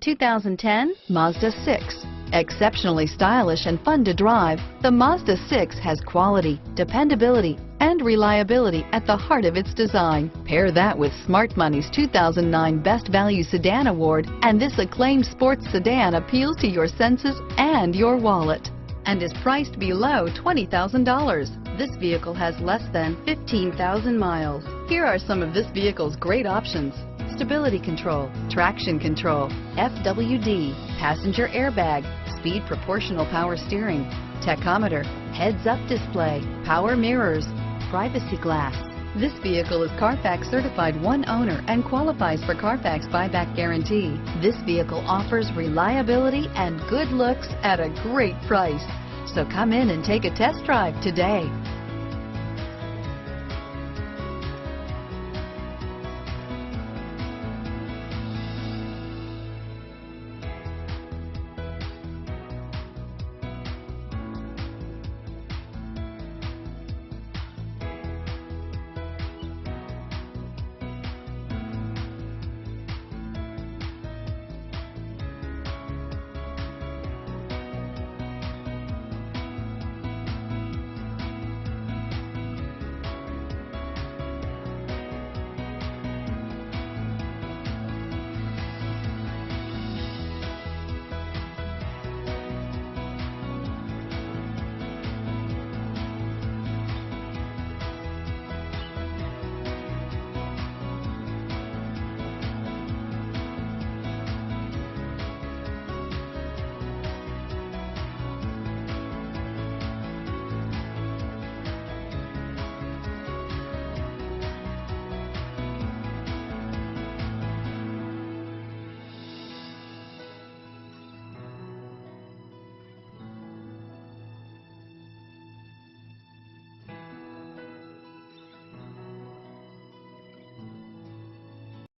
2010 Mazda 6. Exceptionally stylish and fun to drive, the Mazda 6 has quality, dependability, and reliability at the heart of its design. Pair that with Smart Money's 2009 Best Value Sedan Award, and this acclaimed sports sedan appeals to your senses and your wallet, and is priced below $20,000. This vehicle has less than 15,000 miles. Here are some of this vehicle's great options: stability control, traction control, FWD, passenger airbag, speed proportional power steering, tachometer, heads-up display, power mirrors, privacy glass. This vehicle is Carfax certified one owner and qualifies for Carfax buyback guarantee. This vehicle offers reliability and good looks at a great price. So come in and take a test drive today.